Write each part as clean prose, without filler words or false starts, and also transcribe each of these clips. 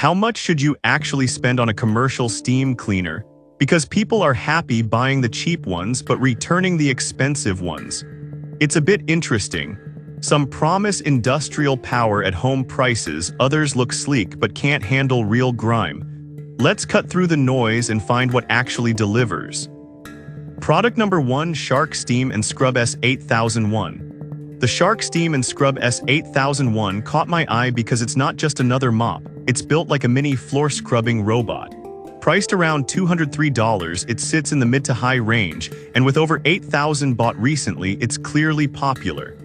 How much should you actually spend on a commercial steam cleaner? Because people are happy buying the cheap ones but returning the expensive ones. It's a bit interesting. Some promise industrial power at home prices, others look sleek but can't handle real grime. Let's cut through the noise and find what actually delivers. Product number 1: Shark Steam and Scrub S8001. The Shark Steam and Scrub S8001 caught my eye because it's not just another mop, it's built like a mini floor scrubbing robot. Priced around $203, it sits in the mid to high range, and with over 8,000 bought recently, it's clearly popular.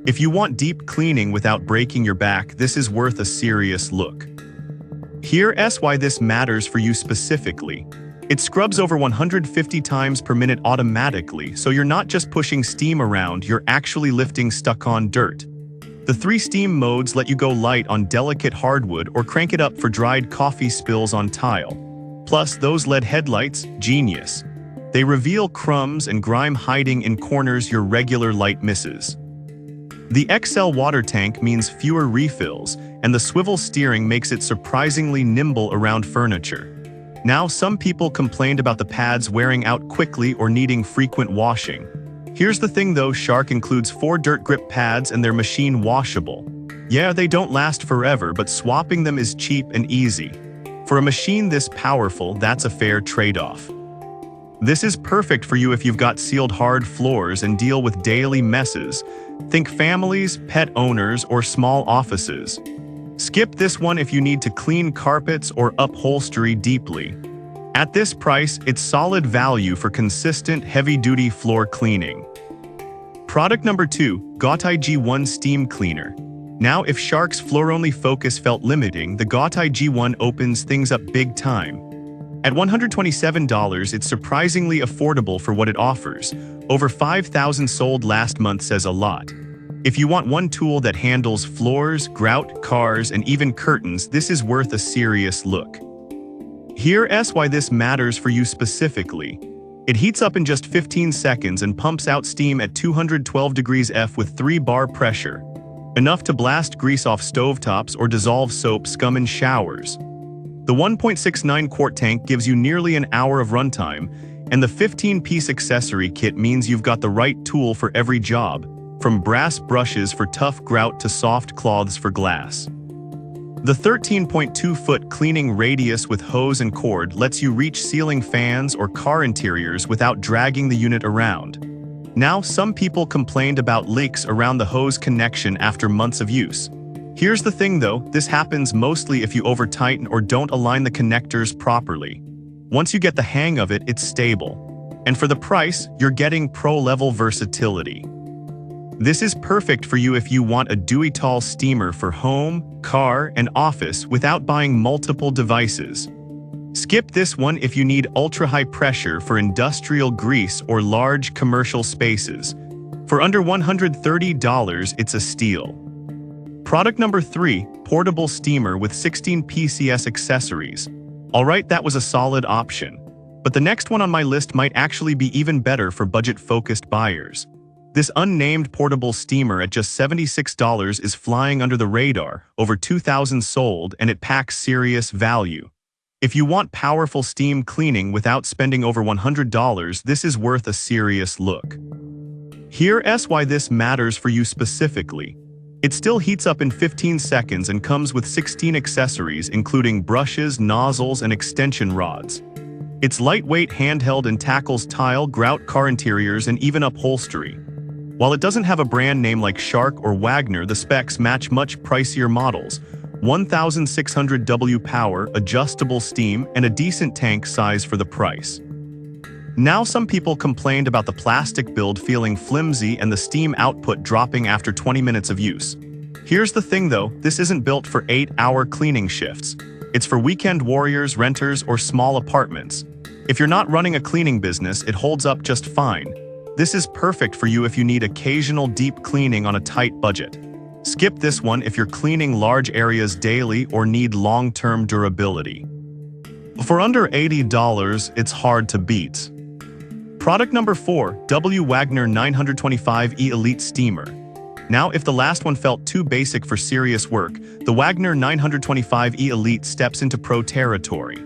If you want deep cleaning without breaking your back, this is worth a serious look. Here's why this matters for you specifically. It scrubs over 150 times per minute automatically, so you're not just pushing steam around, you're actually lifting stuck-on dirt. The 3 steam modes let you go light on delicate hardwood or crank it up for dried coffee spills on tile. Plus, those LED headlights, genius. They reveal crumbs and grime hiding in corners your regular light misses. The XL water tank means fewer refills, and the swivel steering makes it surprisingly nimble around furniture. Now, some people complained about the pads wearing out quickly or needing frequent washing. Here's the thing though, Shark includes 4 dirt grip pads and they're machine washable. Yeah, they don't last forever, but swapping them is cheap and easy. For a machine this powerful, that's a fair trade-off. This is perfect for you if you've got sealed hard floors and deal with daily messes. Think families, pet owners, or small offices. Skip this one if you need to clean carpets or upholstery deeply. At this price, it's solid value for consistent, heavy-duty floor cleaning. Product number 2: Gotye G1 Steam Cleaner. Now, if Shark's floor-only focus felt limiting, the Gotye G1 opens things up big time. At $127, it's surprisingly affordable for what it offers. Over 5,000 sold last month says a lot. If you want one tool that handles floors, grout, cars, and even curtains, this is worth a serious look. Here's why this matters for you specifically. It heats up in just 15 seconds and pumps out steam at 212 degrees F with 3 bar pressure. Enough to blast grease off stovetops or dissolve soap scum in showers. The 1.69 quart tank gives you nearly an hour of runtime, and the 15-piece accessory kit means you've got the right tool for every job, from brass brushes for tough grout to soft cloths for glass. The 13.2-foot cleaning radius with hose and cord lets you reach ceiling fans or car interiors without dragging the unit around. Now, some people complained about leaks around the hose connection after months of use. Here's the thing though, this happens mostly if you over-tighten or don't align the connectors properly. Once you get the hang of it, it's stable. And for the price, you're getting pro-level versatility. This is perfect for you if you want a Duitol steamer for home, car, and office without buying multiple devices. Skip this one if you need ultra-high pressure for industrial grease or large commercial spaces. For under $130, it's a steal. Product number 3: Portable Steamer with 16 PCS accessories. Alright, that was a solid option. But the next one on my list might actually be even better for budget-focused buyers. This unnamed portable steamer at just $76 is flying under the radar, over 2,000 sold, and it packs serious value. If you want powerful steam cleaning without spending over $100, this is worth a serious look. Here's why this matters for you specifically. It still heats up in 15 seconds and comes with 16 accessories including brushes, nozzles, and extension rods. It's lightweight, handheld, and tackles tile, grout, car interiors, and even upholstery. While it doesn't have a brand name like Shark or Wagner, the specs match much pricier models: 1,600 W power, adjustable steam, and a decent tank size for the price. Now, some people complained about the plastic build feeling flimsy and the steam output dropping after 20 minutes of use. Here's the thing though, this isn't built for 8-hour cleaning shifts. It's for weekend warriors, renters, or small apartments. If you're not running a cleaning business, it holds up just fine. This is perfect for you if you need occasional deep cleaning on a tight budget. Skip this one if you're cleaning large areas daily or need long-term durability. For under $80, it's hard to beat. Product number 4: W Wagner 925E Elite Steamer. Now, if the last one felt too basic for serious work, the Wagner 925E Elite steps into pro territory.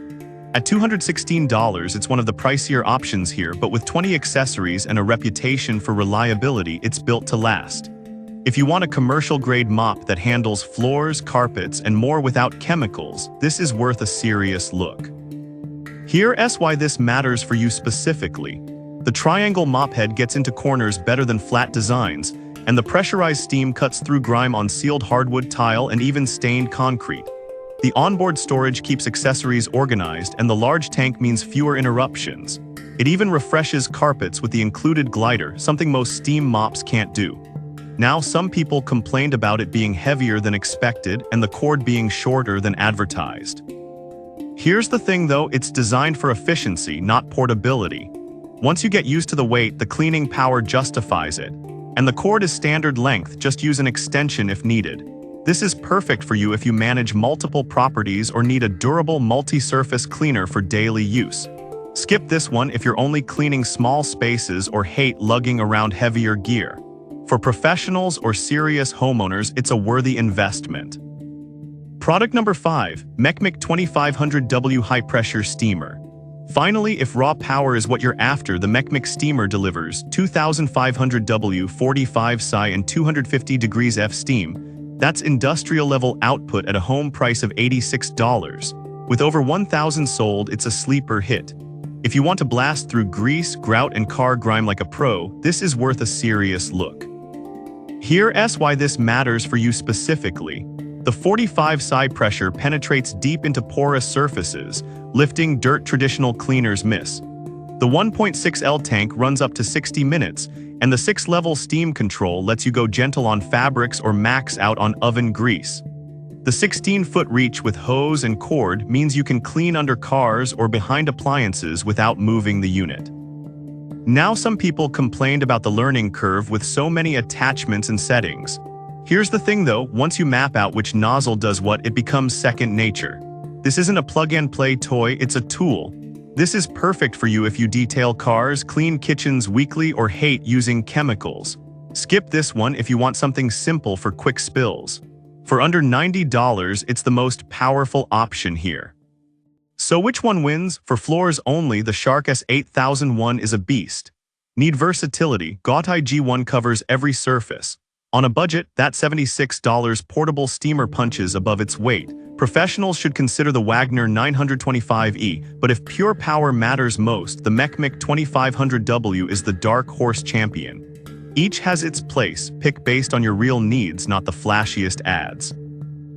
At $216, it's one of the pricier options here, but with 20 accessories and a reputation for reliability, it's built to last. If you want a commercial-grade mop that handles floors, carpets, and more without chemicals, this is worth a serious look. Here's why this matters for you specifically. The triangle mop head gets into corners better than flat designs, and the pressurized steam cuts through grime on sealed hardwood tile and even stained concrete. The onboard storage keeps accessories organized, and the large tank means fewer interruptions. It even refreshes carpets with the included glider, something most steam mops can't do. Now, some people complained about it being heavier than expected and the cord being shorter than advertised. Here's the thing though, it's designed for efficiency, not portability. Once you get used to the weight, the cleaning power justifies it. And the cord is standard length, just use an extension if needed. This is perfect for you if you manage multiple properties or need a durable multi-surface cleaner for daily use. Skip this one if you're only cleaning small spaces or hate lugging around heavier gear. For professionals or serious homeowners, it's a worthy investment. Product number 5, Mechmec 2500W High Pressure Steamer. Finally, if raw power is what you're after, the Mechmec steamer delivers 2500W 45 psi and 250 degrees F steam. That's industrial-level output at a home price of $86. With over 1,000 sold, it's a sleeper hit. If you want to blast through grease, grout, and car grime like a pro, this is worth a serious look. Here's why this matters for you specifically. The 45 psi pressure penetrates deep into porous surfaces, lifting dirt traditional cleaners miss. The 1.6L tank runs up to 60 minutes, and the 6-level steam control lets you go gentle on fabrics or max out on oven grease. The 16-foot reach with hose and cord means you can clean under cars or behind appliances without moving the unit. Now, some people complained about the learning curve with so many attachments and settings. Here's the thing though, once you map out which nozzle does what, it becomes second nature. This isn't a plug-and-play toy, it's a tool. This is perfect for you if you detail cars, clean kitchens weekly, or hate using chemicals. Skip this one if you want something simple for quick spills. For under $90, it's the most powerful option here. So which one wins? For floors only, the Shark S8001 is a beast. Need versatility? Gautai G1 covers every surface. On a budget, that $76 portable steamer punches above its weight. Professionals should consider the Wagner 925E, but if pure power matters most, the Mechmec 2500W is the dark horse champion. Each has its place, pick based on your real needs, not the flashiest ads.